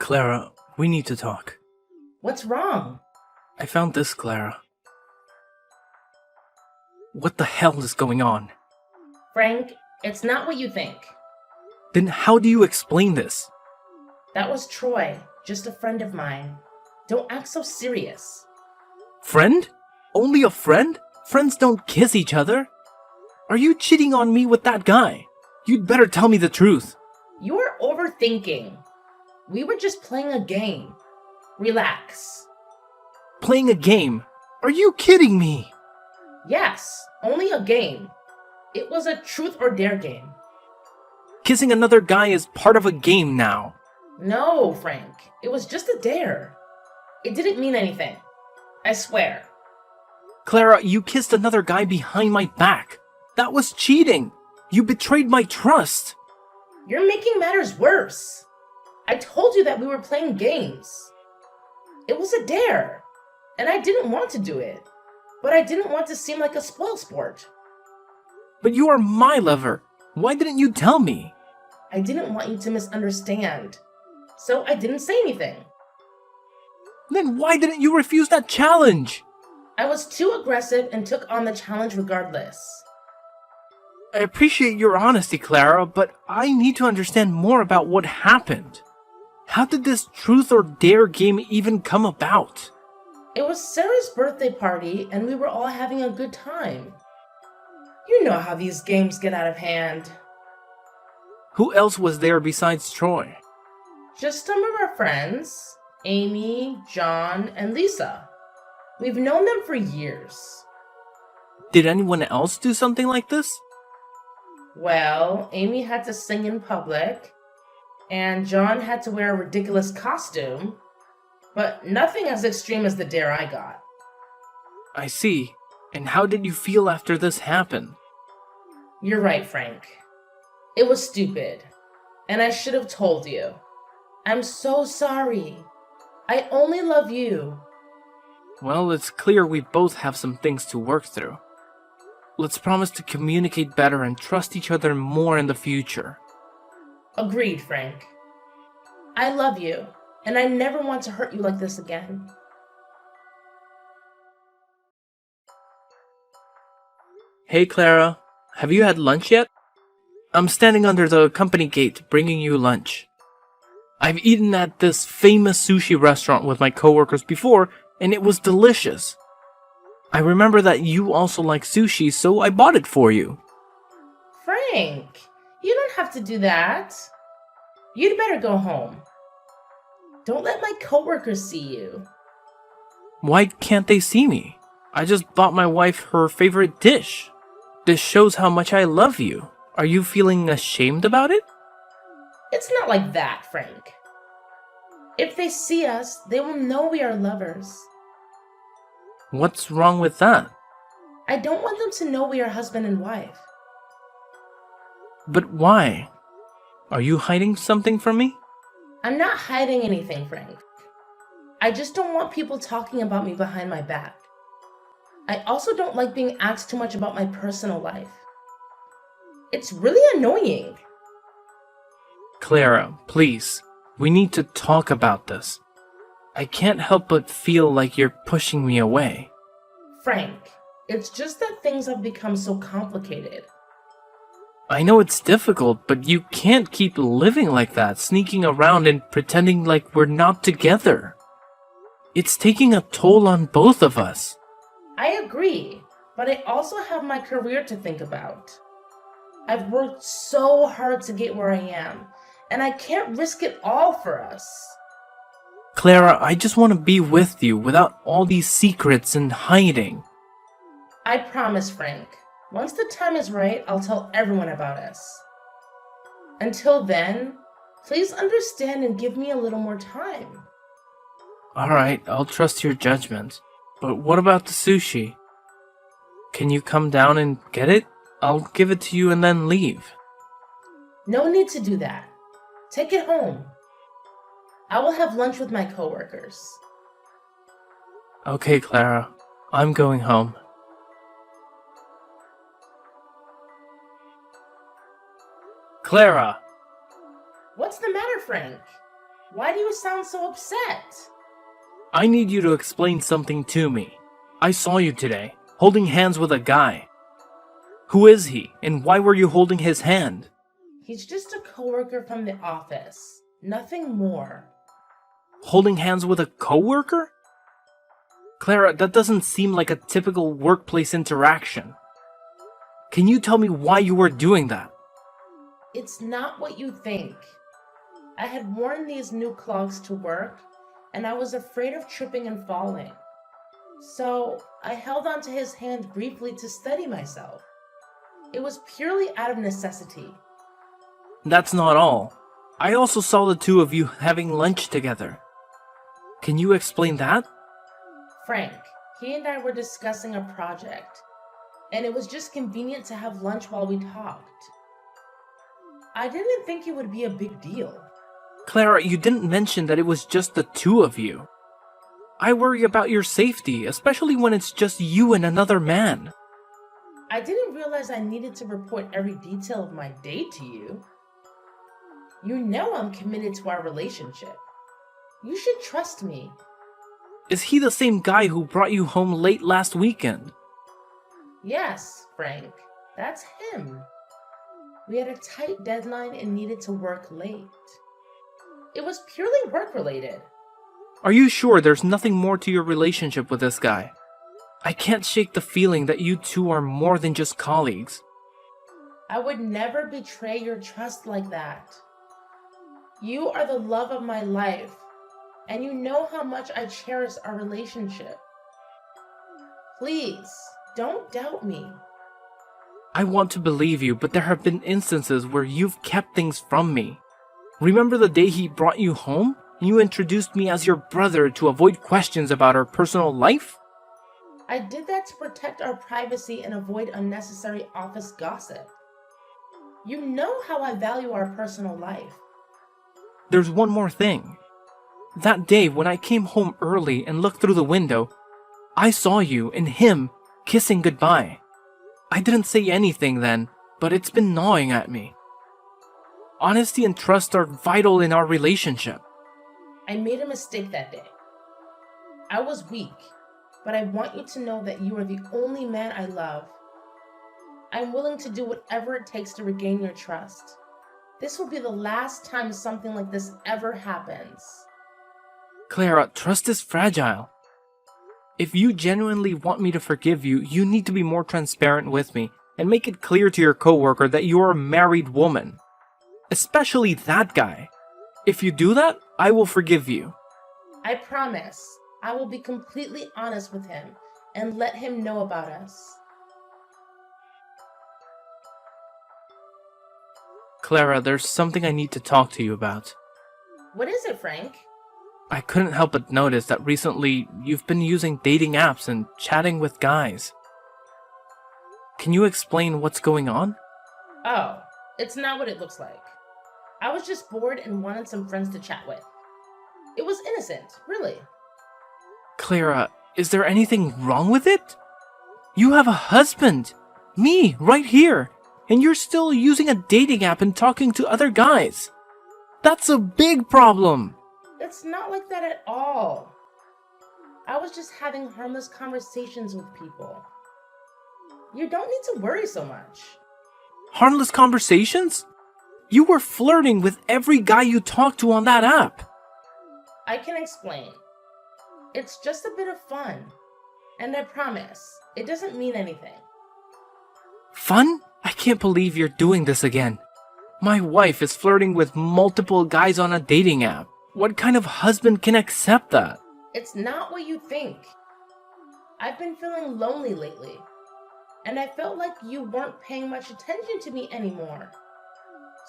Clara, we need to talk. What's wrong? I found this, Clara. What the hell is going on? Frank, it's not what you think. Then how do you explain this? That was Troy, just a friend of mine. Don't act so serious. Friend? Only a friend? Friends don't kiss each other. Are you cheating on me with that guy? You'd better tell me the truth. You are overthinking. We were just playing a game. Relax. Playing a game? Are you kidding me? Yes, only a game. It was a truth or dare game. Kissing another guy is part of a game now. No, Frank. It was just a dare. It didn't mean anything. I swear. Clara, you kissed another guy behind my back. That was cheating. You betrayed my trust. You're making matters worse. I told you that we were playing games. It was a dare, and I didn't want to do it. But I didn't want to seem like a spoilsport. But you are my lover. Why didn't you tell me? I didn't want you to misunderstand. So I didn't say anything. Then why didn't you refuse that challenge? I was too aggressive and took on the challenge regardless. I appreciate your honesty, Clara, but I need to understand more about what happened. How did this truth or dare game even come about? It was Sarah's birthday party, and we were all having a good time. You know how these games get out of hand. Who else was there besides Troy? Just some of our friends, Amy, John, and Lisa. We've known them for years. Did anyone else do something like this? Well, Amy had to sing in public, and John had to wear a ridiculous costume, but nothing as extreme as the dare I got. I see. And how did you feel after this happened? You're right, Frank. It was stupid, and I should have told you. I'm so sorry. I only love you. Well, it's clear we both have some things to work through. Let's promise to communicate better and trust each other more in the future. Agreed, Frank. I love you, and I never want to hurt you like this again. Hey Clara, have you had lunch yet? I'm standing under the company gate bringing you lunch. I've eaten at this famous sushi restaurant with my coworkers before, and it was delicious. I remember that you also like sushi, so I bought it for you. Frank, you don't have to do that. You'd better go home. Don't let my coworkers see you. Why can't they see me? I just bought my wife her favorite dish. This shows how much I love you. Are you feeling ashamed about it? It's not like that, Frank. If they see us, they will know we are lovers. What's wrong with that? I don't want them to know we are husband and wife. But why? Are you hiding something from me? I'm not hiding anything, Frank. I just don't want people talking about me behind my back. I also don't like being asked too much about my personal life. It's really annoying. Clara, please. We need to talk about this. I can't help but feel like you're pushing me away. Frank, it's just that things have become so complicated. I know it's difficult, but you can't keep living like that, sneaking around and pretending like we're not together. It's taking a toll on both of us. I agree, but I also have my career to think about. I've worked so hard to get where I am, and I can't risk it all for us. Clara, I just want to be with you without all these secrets and hiding. I promise, Frank. Once the time is right, I'll tell everyone about us. Until then, please understand and give me a little more time. Alright, I'll trust your judgment. But what about the sushi? Can you come down and get it? I'll give it to you and then leave. No need to do that. Take it home. I will have lunch with my coworkers. Okay, Clara. I'm going home. Clara! What's the matter, Frank? Why do you sound so upset? I need you to explain something to me. I saw you today, holding hands with a guy. Who is he, and why were you holding his hand? He's just a coworker from the office. Nothing more. Holding hands with a coworker? Clara, that doesn't seem like a typical workplace interaction. Can you tell me why you were doing that? It's not what you think. I had worn these new clogs to work, and I was afraid of tripping and falling. So I held onto his hand briefly to steady myself. It was purely out of necessity. That's not all. I also saw the two of you having lunch together. Can you explain that? Frank, he and I were discussing a project, and it was just convenient to have lunch while we talked. I didn't think it would be a big deal. Clara, you didn't mention that it was just the two of you. I worry about your safety, especially when it's just you and another man. I didn't realize I needed to report every detail of my day to you. You know I'm committed to our relationship. You should trust me. Is he the same guy who brought you home late last weekend? Yes, Frank, that's him. We had a tight deadline and needed to work late. It was purely work-related. Are you sure there's nothing more to your relationship with this guy? I can't shake the feeling that you two are more than just colleagues. I would never betray your trust like that. You are the love of my life, and you know how much I cherish our relationship. Please, don't doubt me. I want to believe you, but there have been instances where you've kept things from me. Remember the day he brought you home? You introduced me as your brother to avoid questions about our personal life? I did that to protect our privacy and avoid unnecessary office gossip. You know how I value our personal life. There's one more thing. That day when I came home early and looked through the window, I saw you and him kissing goodbye. I didn't say anything then, but it's been gnawing at me. Honesty and trust are vital in our relationship. I made a mistake that day. I was weak, but I want you to know that you are the only man I love. I'm willing to do whatever it takes to regain your trust. This will be the last time something like this ever happens. Clara, trust is fragile. If you genuinely want me to forgive you, you need to be more transparent with me and make it clear to your coworker that you're a married woman. Especially that guy. If you do that, I will forgive you. I promise I will be completely honest with him and let him know about us. Clara, there's something I need to talk to you about. What is it, Frank? I couldn't help but notice that recently you've been using dating apps and chatting with guys. Can you explain what's going on? Oh, it's not what it looks like. I was just bored and wanted some friends to chat with. It was innocent, really. Clara, is there anything wrong with it? You have a husband, me, right here, and you're still using a dating app and talking to other guys. That's a big problem. It's not like that at all. I was just having harmless conversations with people. You don't need to worry so much. Harmless conversations? You were flirting with every guy you talked to on that app. I can explain. It's just a bit of fun. And I promise, it doesn't mean anything. Fun? I can't believe you're doing this again. My wife is flirting with multiple guys on a dating app. What kind of husband can accept that? It's not what you think. I've been feeling lonely lately, and I felt like you weren't paying much attention to me anymore.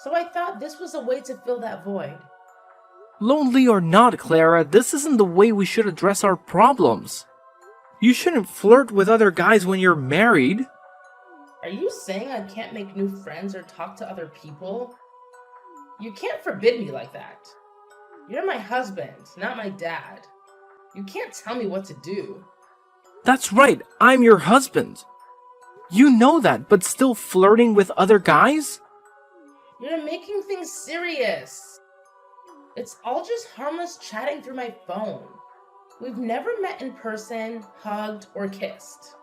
So I thought this was a way to fill that void. Lonely or not, Clara, this isn't the way we should address our problems. You shouldn't flirt with other guys when you're married. Are you saying I can't make new friends or talk to other people? You can't forbid me like that. You're my husband, not my dad. You can't tell me what to do. That's right, I'm your husband. You know that, but still flirting with other guys? You're making things serious. It's all just harmless chatting through my phone. We've never met in person, hugged, or kissed.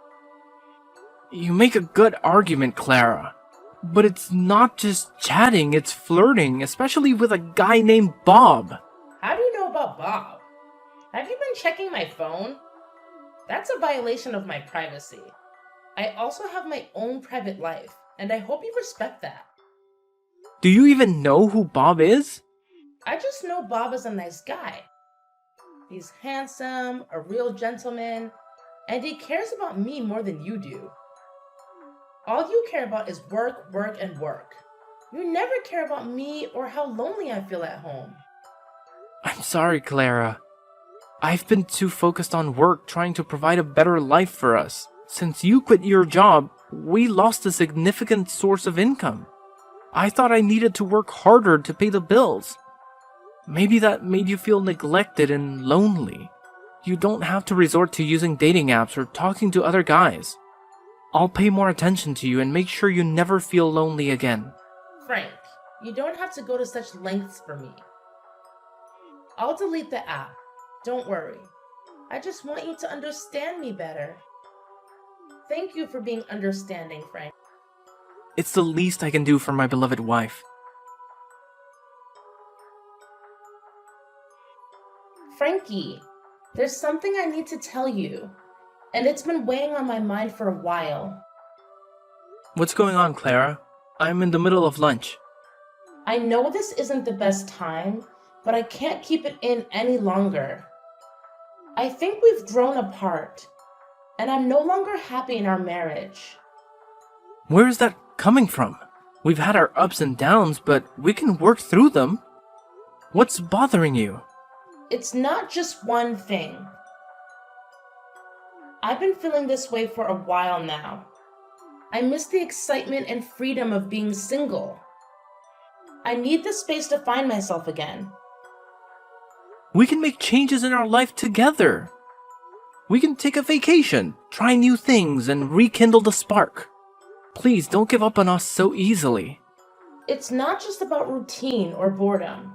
You make a good argument, Clara. But it's not just chatting, it's flirting, especially with a guy named Bob. How do you know about Bob? Have you been checking my phone? That's a violation of my privacy. I also have my own private life, and I hope you respect that. Do you even know who Bob is? I just know Bob is a nice guy. He's handsome, a real gentleman, and he cares about me more than you do. All you care about is work, work, and work. You never care about me or how lonely I feel at home. I'm sorry, Clara. I've been too focused on work trying to provide a better life for us. Since you quit your job, we lost a significant source of income. I thought I needed to work harder to pay the bills. Maybe that made you feel neglected and lonely. You don't have to resort to using dating apps or talking to other guys. I'll pay more attention to you and make sure you never feel lonely again. Frank, you don't have to go to such lengths for me. I'll delete the app. Don't worry. I just want you to understand me better. Thank you for being understanding, Frank. It's the least I can do for my beloved wife. Frankie, there's something I need to tell you, and it's been weighing on my mind for a while. What's going on, Clara? I'm in the middle of lunch. I know this isn't the best time, but I can't keep it in any longer. I think we've grown apart, and I'm no longer happy in our marriage. Where is that coming from? We've had our ups and downs, but we can work through them. What's bothering you? It's not just one thing. I've been feeling this way for a while now. I miss the excitement and freedom of being single. I need the space to find myself again. We can make changes in our life together. We can take a vacation, try new things, and rekindle the spark. Please don't give up on us so easily. It's not just about routine or boredom.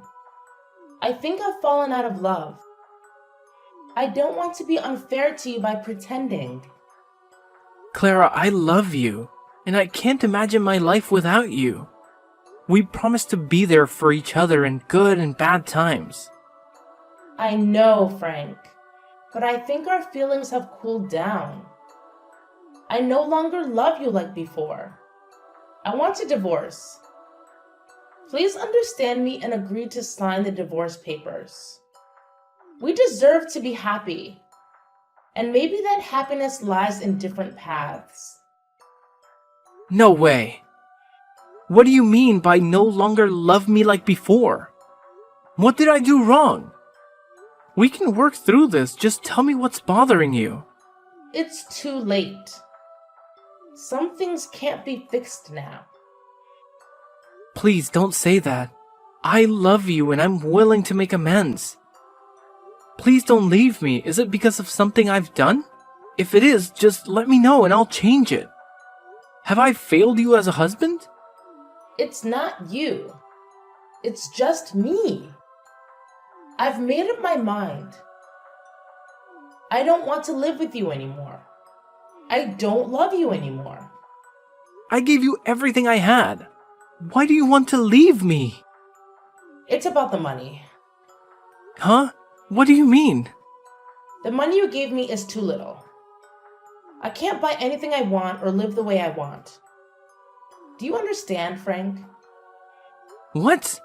I think I've fallen out of love. I don't want to be unfair to you by pretending. Clara, I love you, and I can't imagine my life without you. We promised to be there for each other in good and bad times. I know, Frank, but I think our feelings have cooled down. I no longer love you like before. I want a divorce. Please understand me and agree to sign the divorce papers. We deserve to be happy, and maybe that happiness lies in different paths. No way. What do you mean by no longer love me like before? What did I do wrong? We can work through this, just tell me what's bothering you. It's too late. Some things can't be fixed now. Please don't say that. I love you and I'm willing to make amends. Please don't leave me. Is it because of something I've done? If it is, just let me know and I'll change it. Have I failed you as a husband? It's not you. It's just me. I've made up my mind. I don't want to live with you anymore. I don't love you anymore. I gave you everything I had. Why do you want to leave me? It's about the money. Huh? What do you mean? The money you gave me is too little. I can't buy anything I want or live the way I want. Do you understand, Frank? What?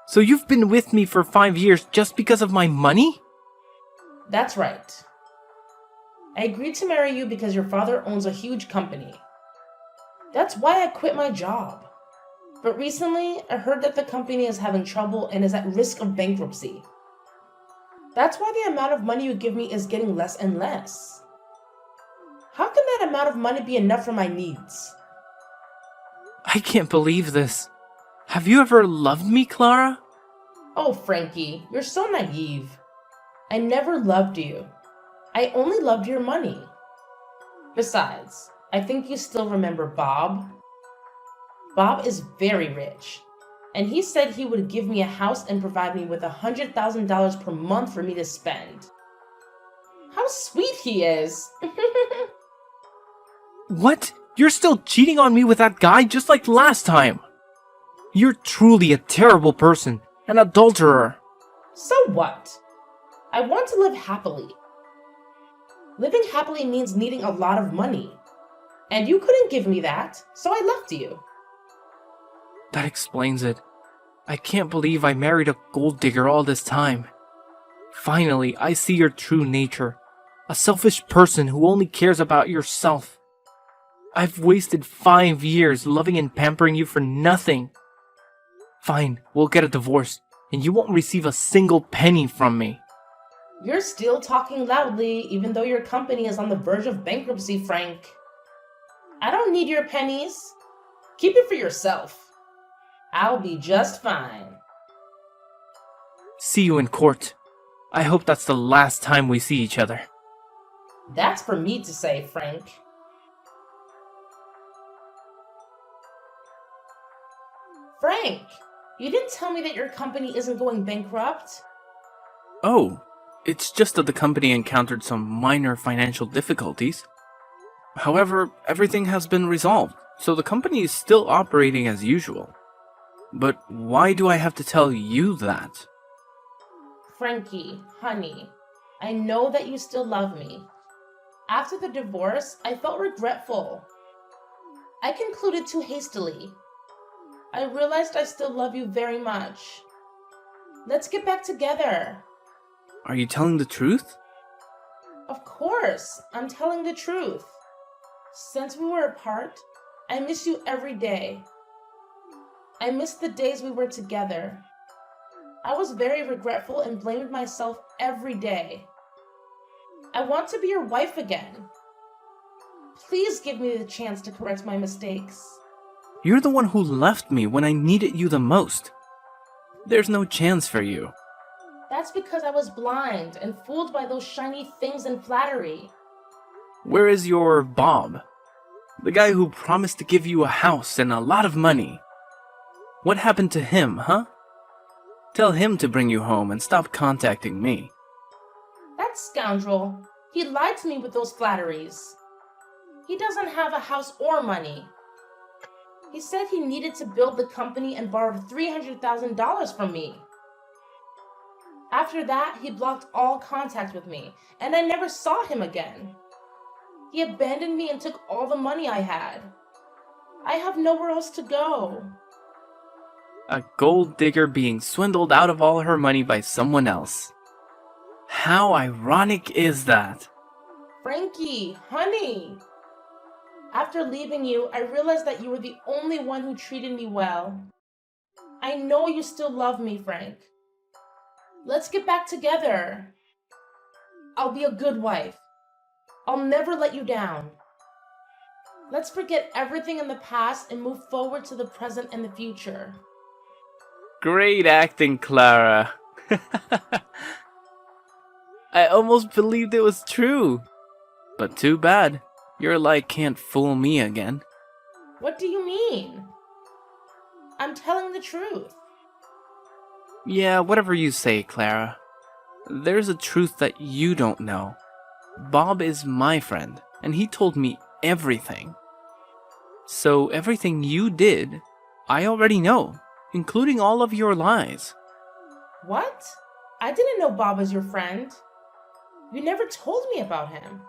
So you've been with me for 5 years just because of my money? That's right. I agreed to marry you because your father owns a huge company. That's why I quit my job. But recently, I heard that the company is having trouble and is at risk of bankruptcy. That's why the amount of money you give me is getting less and less. How can that amount of money be enough for my needs? I can't believe this. Have you ever loved me, Clara? Oh, Frankie, you're so naive. I never loved you. I only loved your money. Besides, I think you still remember Bob. Bob is very rich, And he said he would give me a house and provide me with $100,000 per month for me to spend. How sweet he is! What? You're still cheating on me with that guy just like last time! You're truly a terrible person, an adulterer. So what? I want to live happily. Living happily means needing a lot of money. And you couldn't give me that, so I left you. That explains it. I can't believe I married a gold digger all this time. Finally, I see your true nature. A selfish person who only cares about yourself. I've wasted 5 years loving and pampering you for nothing. Fine, we'll get a divorce, and you won't receive a single penny from me. You're still talking loudly, even though your company is on the verge of bankruptcy, Frank. I don't need your pennies. Keep it for yourself. I'll be just fine. See you in court. I hope that's the last time we see each other. That's for me to say, Frank. Frank, you didn't tell me that your company isn't going bankrupt. Oh, it's just that the company encountered some minor financial difficulties. However, everything has been resolved, so the company is still operating as usual. But why do I have to tell you that? Frankie, honey, I know that you still love me. After the divorce, I felt regretful. I concluded too hastily. I realized I still love you very much. Let's get back together. Are you telling the truth? Of course, I'm telling the truth. Since we were apart, I miss you every day. I miss the days we were together. I was very regretful and blamed myself every day. I want to be your wife again. Please give me the chance to correct my mistakes. You're the one who left me when I needed you the most. There's no chance for you. That's because I was blind and fooled by those shiny things and flattery. Where is your Bob? The guy who promised to give you a house and a lot of money. What happened to him, huh? Tell him to bring you home and stop contacting me. That scoundrel, he lied to me with those flatteries. He doesn't have a house or money. He said he needed to build the company and borrowed $300,000 from me. After that, he blocked all contact with me, and I never saw him again. He abandoned me and took all the money I had. I have nowhere else to go. A gold digger being swindled out of all her money by someone else. How ironic is that? Frankie, honey. After leaving you, I realized that you were the only one who treated me well. I know you still love me, Frank. Let's get back together. I'll be a good wife. I'll never let you down. Let's forget everything in the past and move forward to the present and the future. Great acting, Clara. I almost believed it was true. But too bad. Your lie can't fool me again. What do you mean? I'm telling the truth. Yeah, whatever you say, Clara. There's a truth that you don't know. Bob is my friend, and he told me everything. So everything you did, I already know, including all of your lies. What? I didn't know Bob was your friend. You never told me about him.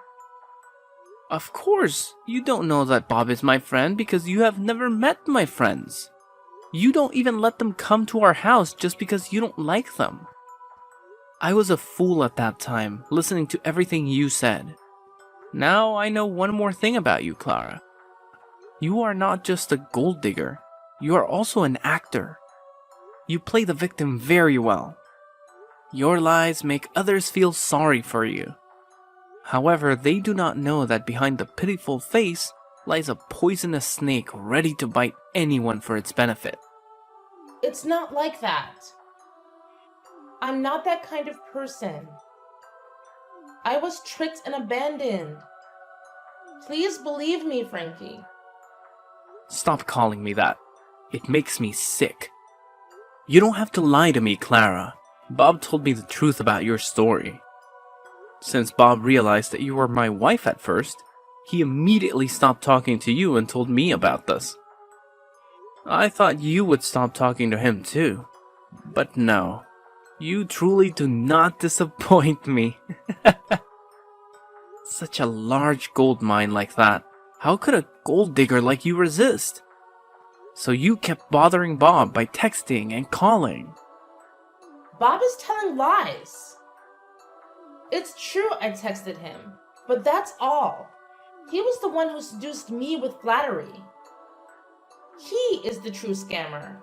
Of course, you don't know that Bob is my friend because you have never met my friends. You don't even let them come to our house just because you don't like them. I was a fool at that time, listening to everything you said. Now I know one more thing about you, Clara. You are not just a gold digger, you are also an actor. You play the victim very well. Your lies make others feel sorry for you. However, they do not know that behind the pitiful face lies a poisonous snake ready to bite anyone for its benefit. It's not like that. I'm not that kind of person. I was tricked and abandoned. Please believe me, Frankie. Stop calling me that. It makes me sick. You don't have to lie to me, Clara. Bob told me the truth about your story. Since Bob realized that you were my wife at first, he immediately stopped talking to you and told me about this. I thought you would stop talking to him too. But no. You truly do not disappoint me. Such a large gold mine like that. How could a gold digger like you resist? So you kept bothering Bob by texting and calling. Bob is telling lies. It's true I texted him, but that's all. He was the one who seduced me with flattery. He is the true scammer.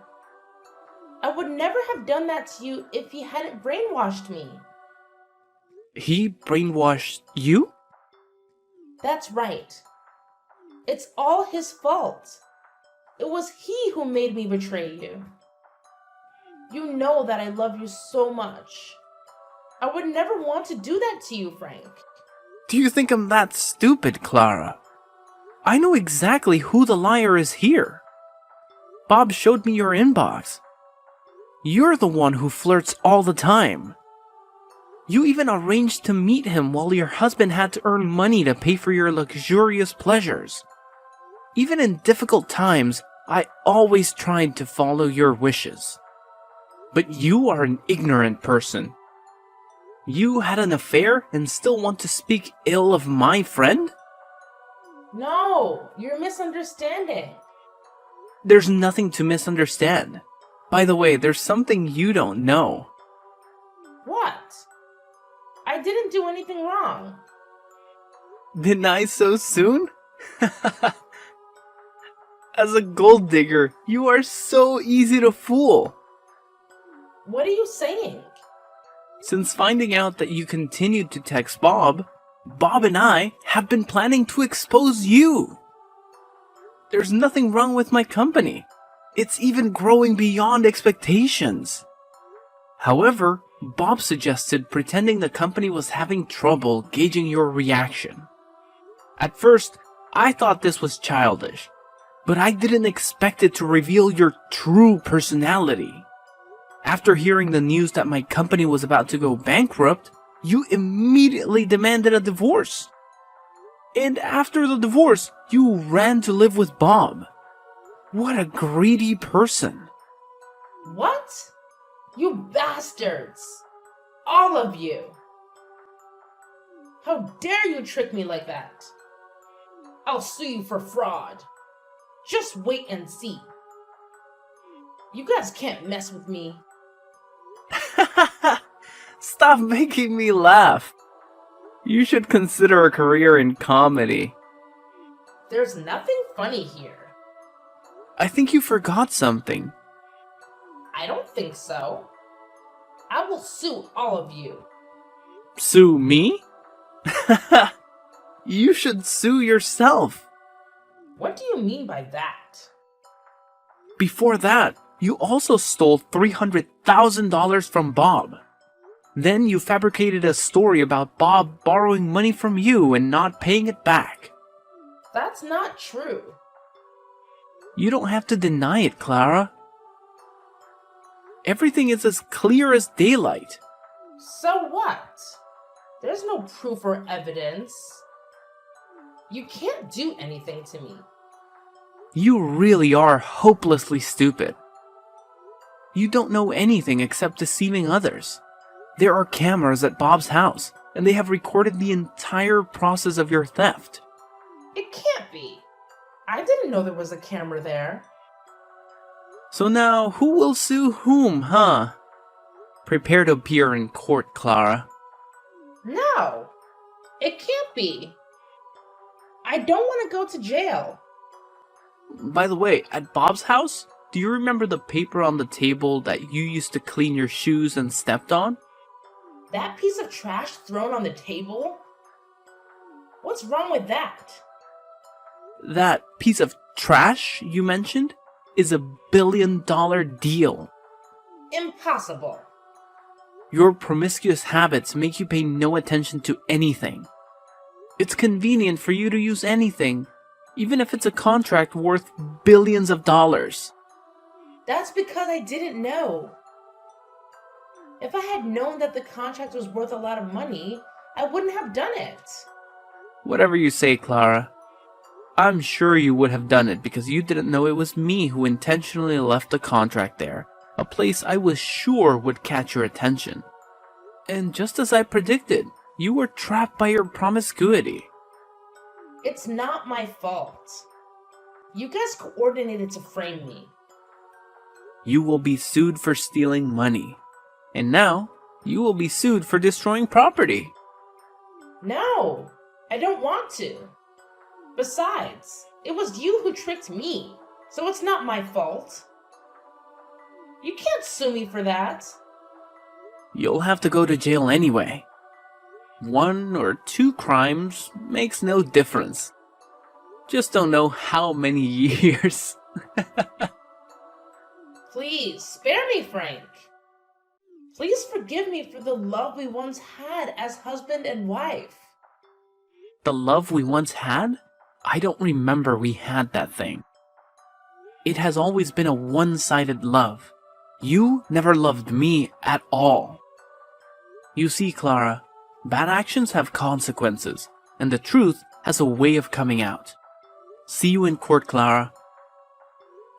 I would never have done that to you if he hadn't brainwashed me. He brainwashed you? That's right. It's all his fault. It was he who made me betray you. You know that I love you so much. I would never want to do that to you, Frank. Do you think I'm that stupid, Clara? I know exactly who the liar is here. Bob showed me your inbox. You're the one who flirts all the time. You even arranged to meet him while your husband had to earn money to pay for your luxurious pleasures. Even in difficult times, I always tried to follow your wishes. But you are an ignorant person. You had an affair and still want to speak ill of my friend? No, you're misunderstanding. There's nothing to misunderstand. By the way, there's something you don't know. What? I didn't do anything wrong. Didn't I so soon? As a gold digger, you are so easy to fool. What are you saying? Since finding out that you continued to text Bob, Bob and I have been planning to expose you. There's nothing wrong with my company. It's even growing beyond expectations. However, Bob suggested pretending the company was having trouble gauging your reaction. At first, I thought this was childish, but I didn't expect it to reveal your true personality. After hearing the news that my company was about to go bankrupt, you immediately demanded a divorce. And after the divorce, you ran to live with Bob. What a greedy person. What? You bastards! All of you! How dare you trick me like that? I'll sue you for fraud. Just wait and see. You guys can't mess with me. Stop making me laugh. You should consider a career in comedy. There's nothing funny here. I think you forgot something. I don't think so. I will sue all of you. Sue me? You should sue yourself. What do you mean by that? Before that, you also stole $300,000 from Bob. Then you fabricated a story about Bob borrowing money from you and not paying it back. That's not true. You don't have to deny it, Clara. Everything is as clear as daylight. So what? There's no proof or evidence. You can't do anything to me. You really are hopelessly stupid. You don't know anything except deceiving others. There are cameras at Bob's house, and they have recorded the entire process of your theft. It can't be. I didn't know there was a camera there. So now, who will sue whom, huh? Prepare to appear in court, Clara. No, it can't be. I don't want to go to jail. By the way, at Bob's house, do you remember the paper on the table that you used to clean your shoes and stepped on? That piece of trash thrown on the table? What's wrong with that? That piece of trash you mentioned is a $1 billion deal. Impossible. Your promiscuous habits make you pay no attention to anything. It's convenient for you to use anything, even if it's a contract worth billions of dollars. That's because I didn't know. If I had known that the contract was worth a lot of money, I wouldn't have done it. Whatever you say, Clara. I'm sure you would have done it because you didn't know it was me who intentionally left the contract there, a place I was sure would catch your attention. And just as I predicted, you were trapped by your promiscuity. It's not my fault. You guys coordinated to frame me. You will be sued for stealing money. And now, you will be sued for destroying property. No, I don't want to. Besides, it was you who tricked me, so it's not my fault. You can't sue me for that. You'll have to go to jail anyway. 1 or 2 crimes makes no difference. Just don't know how many years. Please, spare me, Frank. Please forgive me for the love we once had as husband and wife. The love we once had? I don't remember we had that thing. It has always been a one-sided love. You never loved me at all. You see, Clara, bad actions have consequences, and the truth has a way of coming out. See you in court, Clara.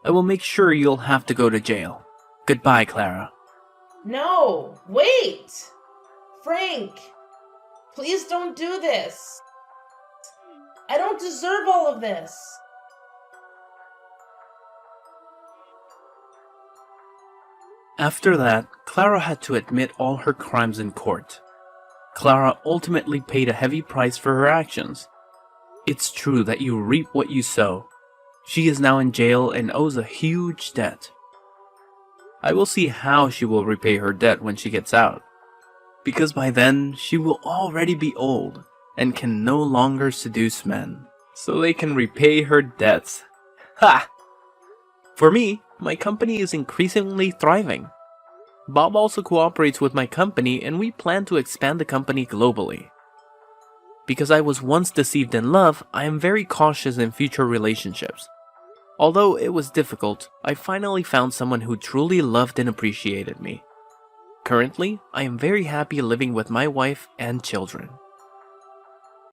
I will make sure you'll have to go to jail. Goodbye, Clara. No, wait! Frank, please don't do this. I don't deserve all of this. After that, Clara had to admit all her crimes in court. Clara ultimately paid a heavy price for her actions. It's true that you reap what you sow. She is now in jail and owes a huge debt. I will see how she will repay her debt when she gets out, because by then she will already be old and can no longer seduce men, so they can repay her debts. Ha! For me, my company is increasingly thriving. Bob also cooperates with my company and we plan to expand the company globally. Because I was once deceived in love, I am very cautious in future relationships. Although it was difficult, I finally found someone who truly loved and appreciated me. Currently, I am very happy living with my wife and children.